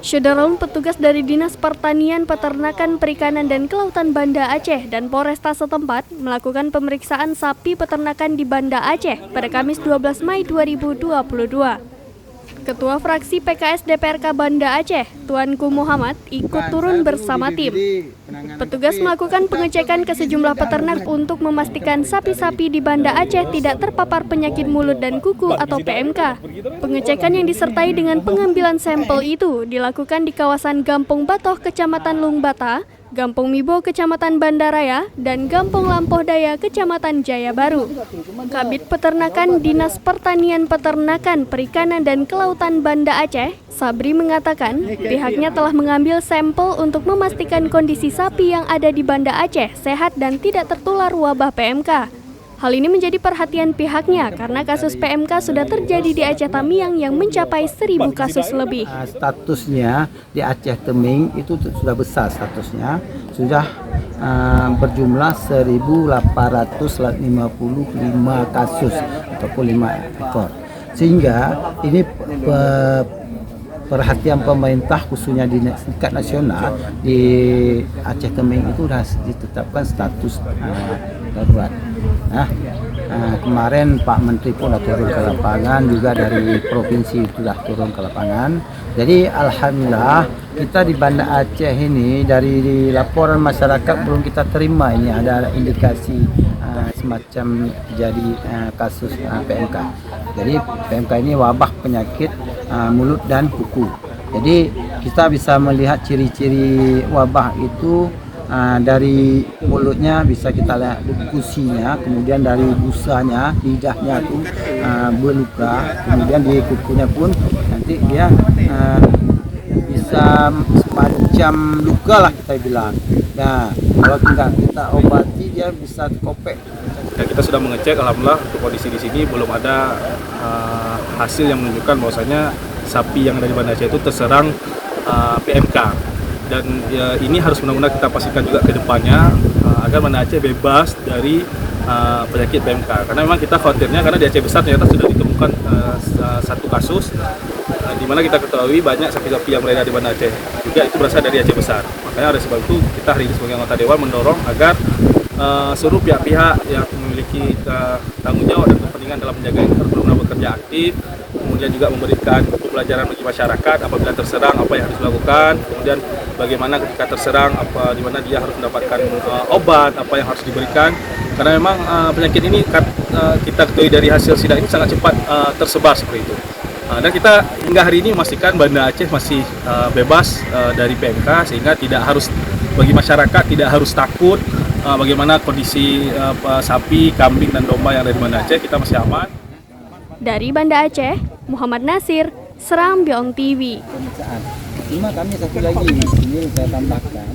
Syederalun petugas dari Dinas Pertanian, Peternakan, Perikanan, dan Kelautan Banda Aceh dan Polresta setempat melakukan pemeriksaan sapi peternakan di Banda Aceh pada Kamis 12 Mei 2022. Ketua Fraksi PKS DPRK Banda Aceh, Tuanku Muhammad, ikut turun bersama tim. Petugas melakukan pengecekan ke sejumlah peternak untuk memastikan sapi-sapi di Banda Aceh tidak terpapar penyakit mulut dan kuku atau PMK. Pengecekan yang disertai dengan pengambilan sampel itu dilakukan di kawasan Gampong Batoh, Kecamatan Lungbata, Gampong Mibo, Kecamatan Bandaraya, dan Gampong Lampoh Daya, Kecamatan Jaya Baru. Kabid Peternakan Dinas Pertanian, Peternakan, Perikanan, dan Kelautan Banda Aceh, Sabri mengatakan pihaknya telah mengambil sampel untuk memastikan kondisi sapi yang ada di Banda Aceh sehat dan tidak tertular wabah PMK. Hal ini menjadi perhatian pihaknya karena kasus PMK sudah terjadi di Aceh Tamiang yang mencapai 1.000 kasus lebih. Statusnya di Aceh Teming itu sudah besar statusnya, sudah berjumlah 1.855 kasus ataupun 5 ekor. Sehingga ini perhatian pemerintah khususnya di tingkat nasional di Aceh Teming itu sudah ditetapkan status darurat. Kemarin Pak Menteri pun sudah turun ke lapangan, juga dari provinsi sudah turun ke lapangan. Jadi alhamdulillah kita di Banda Aceh ini dari laporan masyarakat belum kita terima ini ada indikasi semacam jadi kasus PMK. Jadi PMK ini wabah penyakit mulut dan kuku. Jadi kita bisa melihat ciri-ciri wabah itu dari mulutnya bisa kita lihat kusinya, kemudian dari busanya, lidahnya tuh berluka, kemudian di kukunya pun nanti dia bisa semacam luka lah kita bilang. Nah, kalau tidak kita obati dia bisa kopek. Dan kita sudah mengecek, alhamdulillah untuk kondisi di sini belum ada hasil yang menunjukkan bahwasanya sapi yang dari Banda Aceh itu terserang PMK. Dan ini harus benar-benar kita pastikan juga ke depannya agar Banda Aceh bebas dari penyakit PMK. Karena memang kita khawatirnya karena di Aceh Besar ternyata sudah ditemukan satu kasus di mana kita ketahui banyak sapi-sapi yang beredar di Banda Aceh juga itu berasal dari Aceh Besar. Makanya oleh sebab itu kita hari ini sebagai anggota Dewan mendorong agar seluruh pihak-pihak yang memiliki tanggung jawab dan kepentingan dalam menjaga ini harus benar-benar bekerja aktif, kemudian juga memberikan pembelajaran bagi masyarakat apabila terserang apa yang harus dilakukan, kemudian bagaimana ketika terserang di mana dia harus mendapatkan obat apa yang harus diberikan, karena memang penyakit ini kita ketahui dari hasil sidak ini sangat cepat tersebar seperti itu. Dan kita hingga hari ini memastikan Banda Aceh masih bebas dari PMK sehingga tidak harus bagi masyarakat tidak harus takut bagaimana kondisi sapi, kambing, dan domba yang ada di Banda Aceh, kita masih aman. Dari Banda Aceh, Muhammad Nasir, Seram Beong TV. Cuma kami satu lagi ini saya tambahkan.